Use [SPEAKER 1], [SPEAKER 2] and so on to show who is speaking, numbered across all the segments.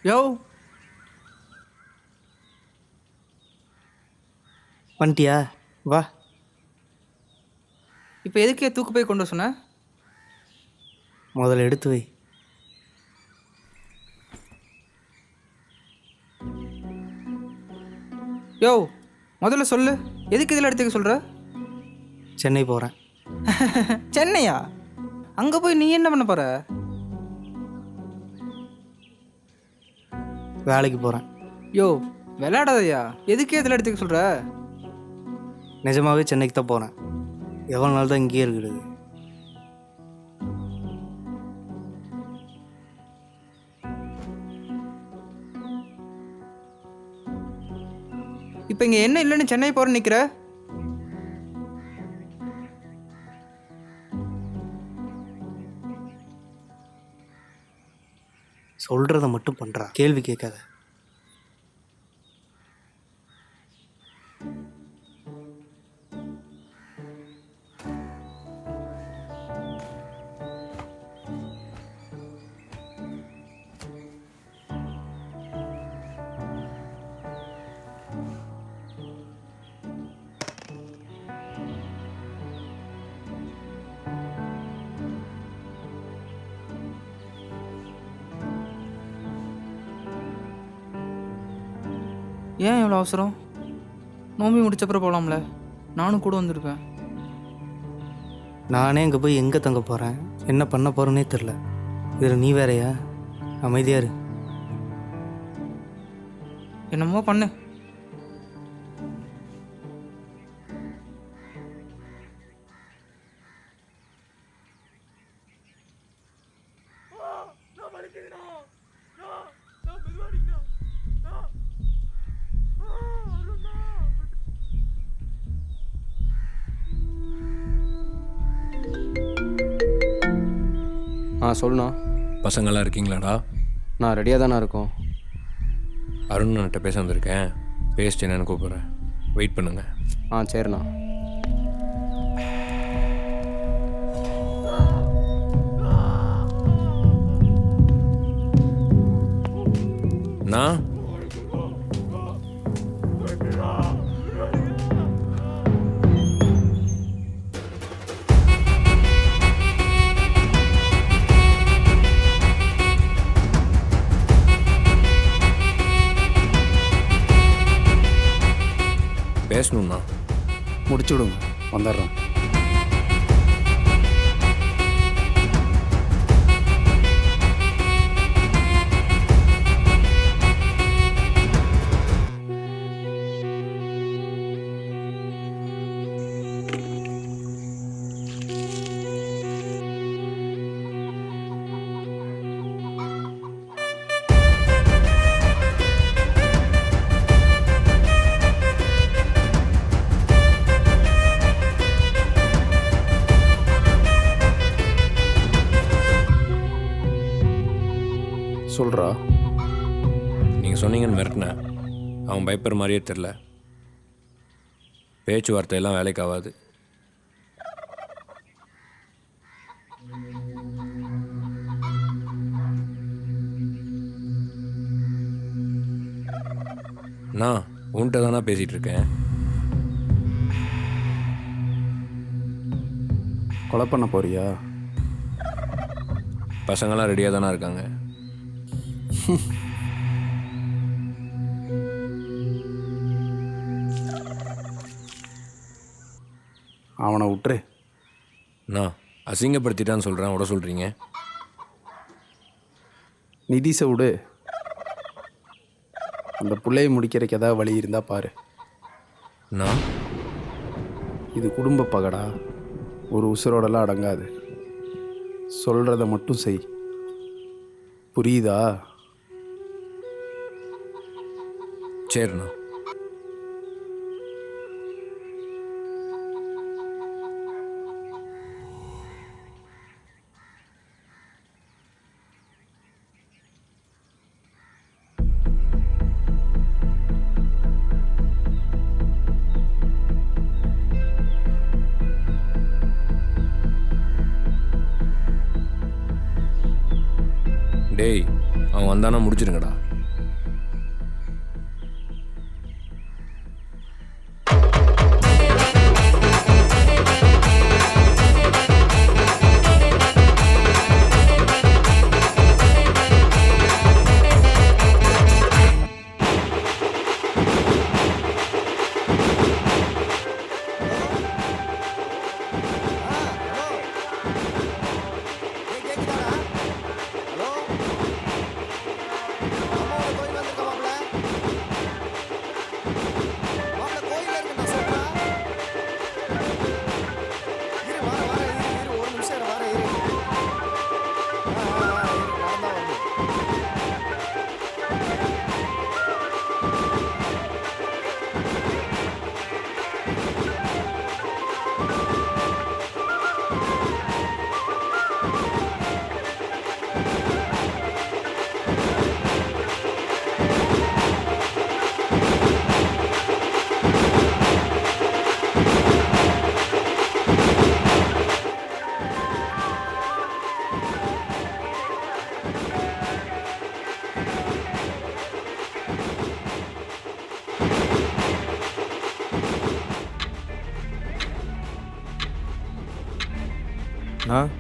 [SPEAKER 1] யோ
[SPEAKER 2] வந்துட்டியா? வா.
[SPEAKER 1] இப்போ எதுக்கே தூக்கு போய் கொண்டு வர சொன்ன?
[SPEAKER 2] முதல்ல எடுத்து வை.
[SPEAKER 1] யோ முதல்ல சொல்லு, எதுக்கு இதில் எடுத்துக்க சொல்கிற?
[SPEAKER 2] சென்னை போகிறேன்.
[SPEAKER 1] சென்னையா? அங்கே போய் நீ என்ன பண்ண போகிற?
[SPEAKER 2] வேலைக்கு போகிறேன்.
[SPEAKER 1] யோ விளையாடாதயா, எதுக்கே இதில் எடுத்துக்க சொல்கிற?
[SPEAKER 2] நிஜமாகவே சென்னைக்கு தான் போகிறேன். எவ்வளோ நாள் தான் இங்கேயே இருக்கிறது?
[SPEAKER 1] இப்போ இங்கே என்ன இல்லைன்னு சென்னை போகிறேன்னு நிற்கிற?
[SPEAKER 2] சொல்கிறத மட்டும் பண்ணுறா, கேள்வி கேட்காத.
[SPEAKER 1] ஏன் எவ்வளோ அவசரம்? நோம்பி முடிச்சப்பறம் போகலாம்ல, நானும் கூட வந்திருப்பேன்.
[SPEAKER 2] நானே இங்கே போய் எங்கே தங்க போகிறேன், என்ன பண்ண போகிறேன்னே தெரில. இதில் நீ வேறையா? அமைதியாக இரு.
[SPEAKER 1] என்னமோ பண்ணு.
[SPEAKER 3] சொல்லுண்ணா.
[SPEAKER 4] பசங்களாம் இருக்கீங்களாடா?
[SPEAKER 3] நான் ரெடியாக தானே இருக்கோம்.
[SPEAKER 4] அருண் கிட்ட பேச வந்திருக்கேன், பேசிட்டு என்னன்னு கூப்பிட்றேன், வெயிட் பண்ணுங்க.
[SPEAKER 3] சரிண்ணா.
[SPEAKER 4] நான் பேசணும்ண்ணா.
[SPEAKER 5] முடிச்சு விடுங்க, வந்துடுறேன். சொல்கிறா.
[SPEAKER 4] நீங்கள் சொன்னீங்கன்னு மிரட்டினேன், அவன் பயப்படுற மாதிரியே தெரில. பேச்சுவார்த்தையெல்லாம் வேலைக்கு ஆகாது. நான் உன்கிட்ட தானே பேசிகிட்டு இருக்கேன்.
[SPEAKER 5] கொலை பண்ண போறியா?
[SPEAKER 4] பசங்களாம் ரெடியாக தானே இருக்காங்க.
[SPEAKER 5] அவனை விட்டுரு.
[SPEAKER 4] நான் அசிங்கப்படுத்திட்டான்னு சொல்கிறேன், விட சொல்கிறீங்க.
[SPEAKER 5] நிதிஷை விடு. அந்த பிள்ளையை முடிக்கிறதுக்கு ஏதாவது வழி இருந்தால் பாரு.
[SPEAKER 4] நான்
[SPEAKER 5] இது குடும்ப பகடா, ஒரு உசுரோடெல்லாம் அடங்காது. சொல்கிறத மட்டும் செய், புரியுதா?
[SPEAKER 4] சரிண்ணா. டேய், அவன் வந்தானா முடிச்சிருங்கடா.
[SPEAKER 6] நான்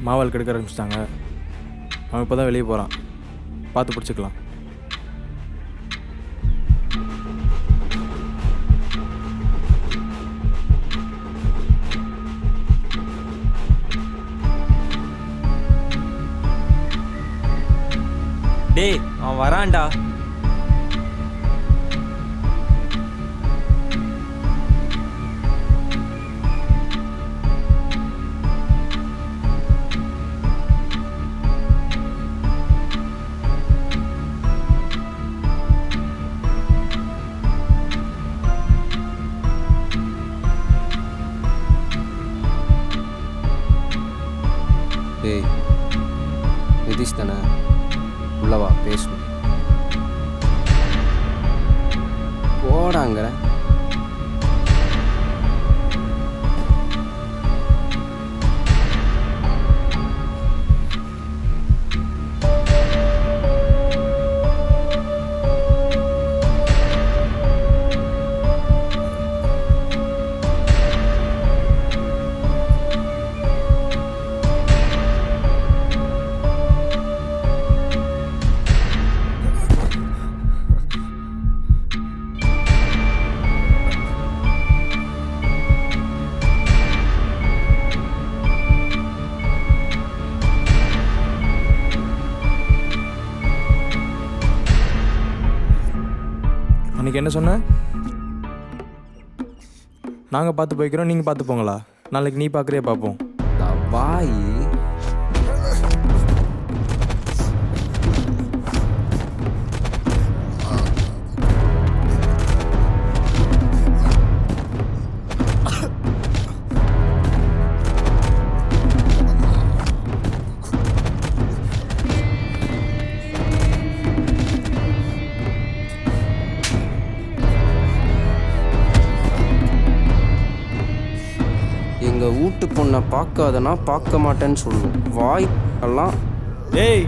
[SPEAKER 6] மாவால் கெடுக்க ஆரம்பிச்சிட்டாங்க. அவன் இப்போ தான் வெளியே போகிறான். பார்த்து பிடிச்சிக்கலாம்.
[SPEAKER 7] டேய் அவன் வரான்டா.
[SPEAKER 3] டேய் நிதிஷ் தானே, உள்ளவா பேசணும். போடாங்க.
[SPEAKER 6] அன்றைக்கி என்ன சொன்ன? நாங்கள் பார்த்து போய்க்கிறோம், நீங்கள் பார்த்து போங்களா? நாளைக்கு நீ பார்க்குறியா? பார்ப்போம்.
[SPEAKER 3] வாய் எங்கள் வீட்டு பொண்ணை பார்க்காதனா பார்க்க மாட்டேன்னு சொல்லணும். வாய் எல்லாம்
[SPEAKER 6] ஏய்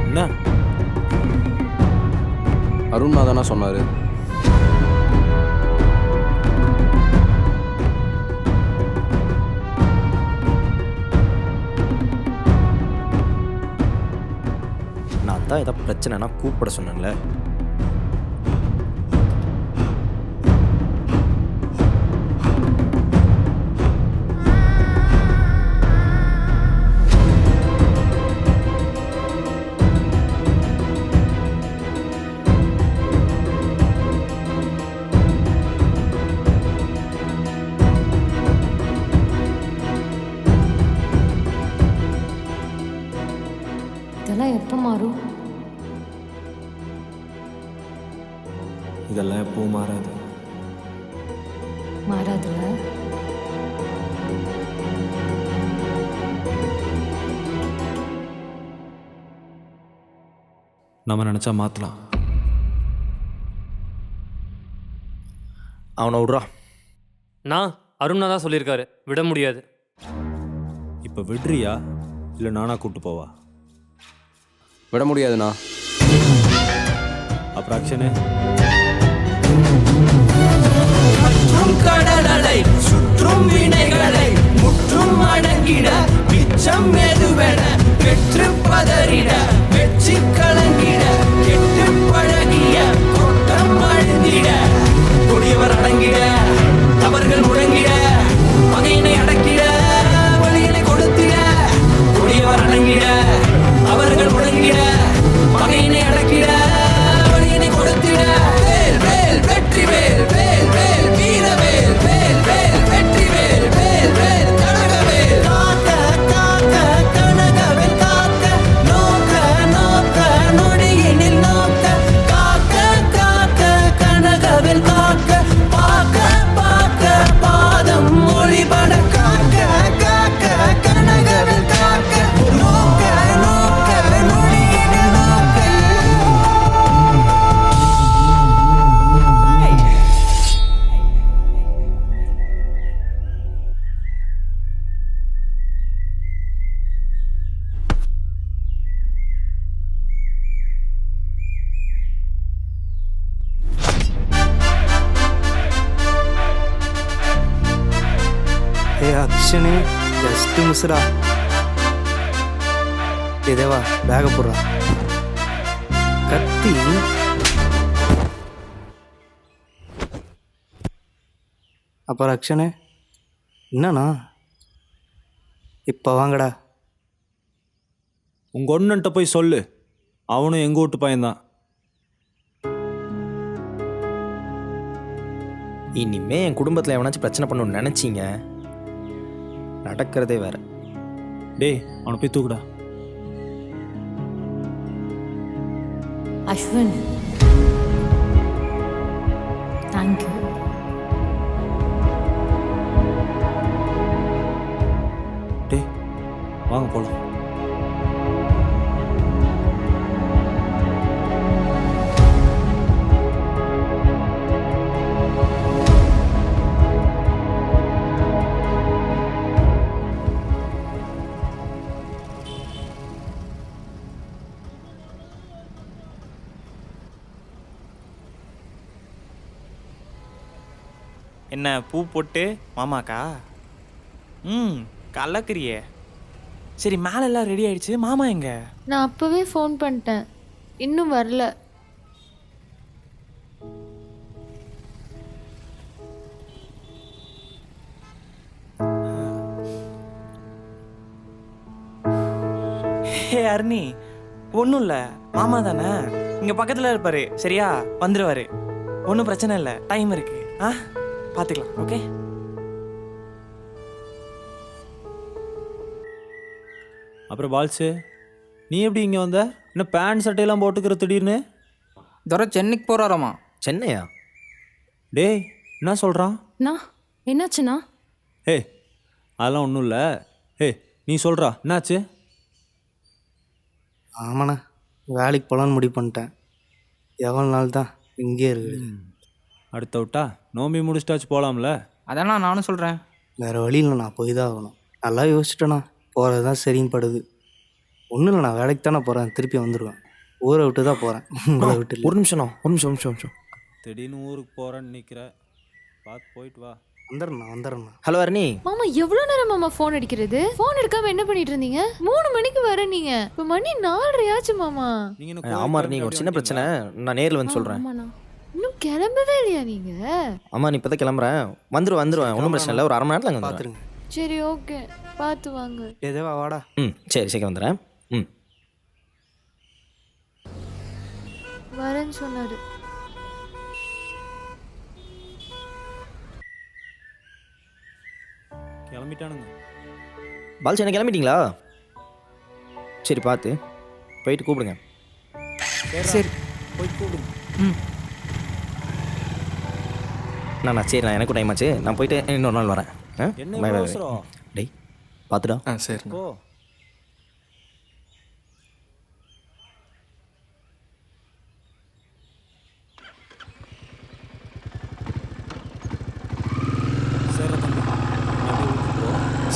[SPEAKER 6] என்ன
[SPEAKER 3] அருணா தானே சொன்னார்.
[SPEAKER 6] நான் தான் ஏதாவது பிரச்சனைனா கூப்பிட சொன்னேன்ல.
[SPEAKER 8] இதெல்லாம் எப்போ மாறும்?
[SPEAKER 6] இதெல்லாம் எப்பவும் மாறாது.
[SPEAKER 8] மாறாதுல்ல?
[SPEAKER 6] நம்ம நினச்சா மாற்றலாம். அவனை விட்றா.
[SPEAKER 7] நான் அருணா தான் சொல்லியிருக்காரு, விட முடியாது.
[SPEAKER 6] இப்போ விடுறியா இல்லை நானா கூப்பிட்டு போவா?
[SPEAKER 3] விட முடியாதுண்ணா.
[SPEAKER 6] அப்புறம் ஆக்ஷனு
[SPEAKER 9] கடலை சுற்றும் வினைகளை முற்றும் அடங்கிட மிச்சம் எதுவென பெற்று பதறிட வெற்றி கலங்கிட கெட்டு பழகிய கொட்டம் அழுந்திட கொடியவர் அடங்கிட அவர்கள் முழங்கிட பகையினை அடக்கிட வழியினை கொடுத்திட கொடியவர் அடங்கிட அவர்கள் முழங்கிட பகையினை அடக்கிட வழியினை கொடுத்திட
[SPEAKER 2] டே அக்ஷனு ஜஸ்ட்டு மிஸ்ரா. டே தேவா பேக போடுறா. கத்தி அப்புறம் அக்ஷனு என்னண்ணா இப்போ வாங்கடா.
[SPEAKER 6] உங்கள் ஒன்றுன்ட்ட போய் சொல்லு, அவனும் எங்கள் வீட்டு பையன்தான்.
[SPEAKER 3] இனிமே என் குடும்பத்தில் எவனாச்சும் பிரச்சனை பண்ணணும்னு நினச்சிங்க, நடக்கிறதே வேற.
[SPEAKER 6] டேய் அவனை போய் தூக்குடா.
[SPEAKER 8] அஸ்வின், தேங்க்யூ.
[SPEAKER 6] டேய் வாங்க போகலாம்.
[SPEAKER 10] என்ன பூ போட்டு மாமாக்கா? கலக்கிறியே. சரி, மேலே எல்லாம் ரெடி ஆயிடுச்சு. மாமா எங்க?
[SPEAKER 8] நான் அப்போவே ஃபோன் பண்ணிட்டேன், இன்னும் வரல.
[SPEAKER 10] ஹே அருணி, ஒன்றும் இல்லை, மாமா தானே, இங்கே பக்கத்தில் இருப்பாரு. சரியா, வந்துடுவாரு. ஒன்றும் பிரச்சனை இல்லை, டைம் இருக்கு. பார்த்துக்கலாம். ஓகே.
[SPEAKER 6] அப்புறம் பால்ஸு, நீ எப்படி இங்கே வந்த? இன்னும் பேண்ட் சட்டையெல்லாம் போட்டுக்கிற திடீர்னு?
[SPEAKER 1] துரை சென்னைக்கு போகிறாராமா.
[SPEAKER 3] சென்னையா?
[SPEAKER 6] டேய் என்ன சொல்கிறான்?
[SPEAKER 8] நான் என்னாச்சுண்ணா?
[SPEAKER 6] ஹே அதெல்லாம் ஒன்றும் இல்லை. ஹே நீ சொல்கிறா, என்னாச்சு?
[SPEAKER 2] ஆமாண்ணா, வேலைக்கு போகலான்னு முடிவு பண்ணிட்டேன். எவ்வளோ நாள் தான் இங்கே இருக்குது.
[SPEAKER 6] அடுத்த விட்டா நோம்பி முடிச்சிட்டாச்சு போகலாம்ல.
[SPEAKER 1] அதானா நானும் சொல்கிறேன்.
[SPEAKER 2] வேறு வழி இல்லைண்ணா, போய் தான் ஆகணும். நல்லா யோசிச்சிட்டேண்ணா, போகிறது தான் சரின்னு படுது. ஒன்றும் இல்லைண்ணா, வேலைக்கு தானே போகிறேன், திருப்பி வந்துடுவேன். ஊரை விட்டு தான் போகிறேன், உங்களை விட்டு.
[SPEAKER 3] ஒரு நிமிஷம்.
[SPEAKER 6] திடீர்னு ஊருக்கு போகிறேன்னு நிற்கிற, பார்த்து போயிட்டு வா.
[SPEAKER 2] வந்துடுறேண்ணா.
[SPEAKER 3] ஹலோ அருணி.
[SPEAKER 8] மாமா எவ்வளோ நேரம் மாமா ஃபோன் அடிக்கிறது? ஃபோன் எடுக்காம என்ன பண்ணிட்டு இருந்தீங்க? 3 மணிக்கு வர நீங்க, இப்போ மணி 4:30 ஆச்சு மாமா.
[SPEAKER 3] ஆமா அருணி, ஒரு சின்ன பிரச்சனை, நான் நேரில் வந்து சொல்கிறேன்.
[SPEAKER 8] ஆமாண்ணா, இன்னும் கிளம்பவே இல்லையா நீங்க?
[SPEAKER 3] ஆமாம், நீ இப்போ தான் கிளம்புறேன். வந்துடுவேன். ஒன்றும் பிரச்சனை இல்லை, ஒரு அரை மணி நேரத்தில் அங்கே
[SPEAKER 2] பார்த்துருங்க.
[SPEAKER 8] சரி ஓகே, பார்த்து வாங்க.
[SPEAKER 2] எதேவா வாடா.
[SPEAKER 3] சரி சீக்கிரம் வந்துடுறேன்.
[SPEAKER 8] வரேன்னு சொன்னாரு.
[SPEAKER 6] கிளம்பிட்டானுங்க.
[SPEAKER 3] பால்ஸ் என்ன கிளம்பிட்டீங்களா? சரி பார்த்து போயிட்டு கூப்பிடுங்க.
[SPEAKER 1] சரி
[SPEAKER 6] போய் கூப்பிடுங்க.
[SPEAKER 3] சரி, நான் எனக்கும் டைம் ஆச்சு, நான் போயிட்டு இன்னொரு நாள் வரேன்.
[SPEAKER 6] என்ன
[SPEAKER 3] பை பை.
[SPEAKER 6] அவசரம்?
[SPEAKER 3] டேய் பார்த்துடா.
[SPEAKER 4] சரி.
[SPEAKER 6] போ. சரி தம்பி,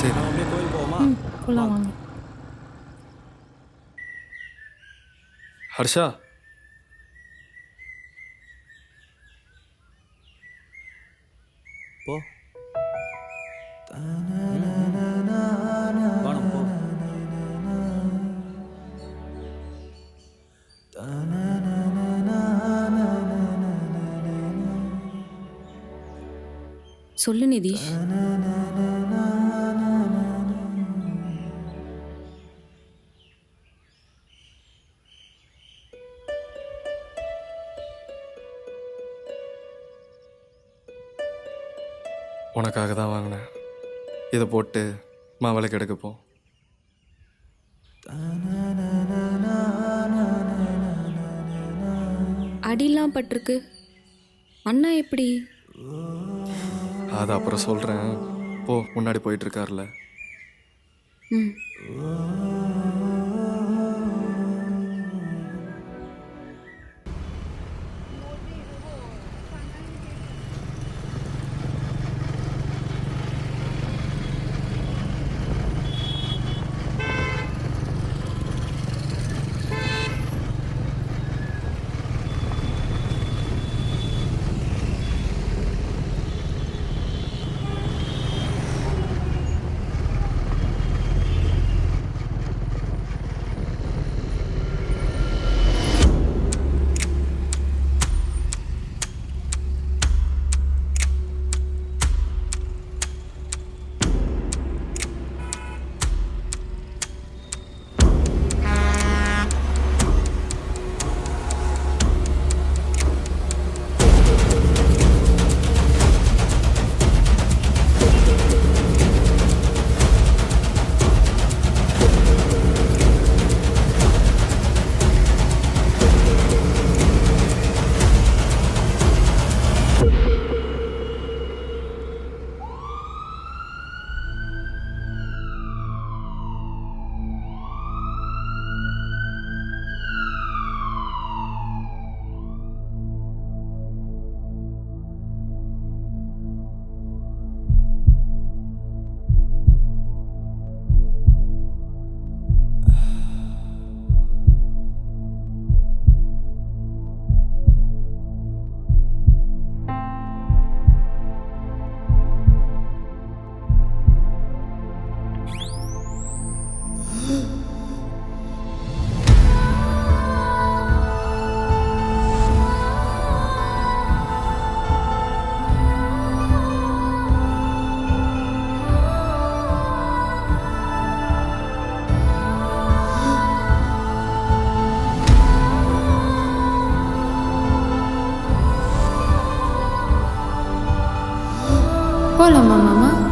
[SPEAKER 4] சரி.
[SPEAKER 6] நம்ம அப்படியே கோயில் போவோமா?
[SPEAKER 8] போலாம் வாங்க.
[SPEAKER 4] ஹர்ஷா,
[SPEAKER 6] போ. வாணம் போ.
[SPEAKER 8] சொல்லு நிதிஷ்.
[SPEAKER 4] உனக்காக தான் வாங்கினேன். இதை போட்டு மாவிளக்கு எடுக்க போ.
[SPEAKER 8] அடிலாம் பட்டிருக்கு. அண்ணா எப்படி?
[SPEAKER 4] அது அப்புறம் சொல்கிறேன். போ, முன்னாடி போயிட்டு இருக்காருல்ல.
[SPEAKER 8] போலாமா மாமா?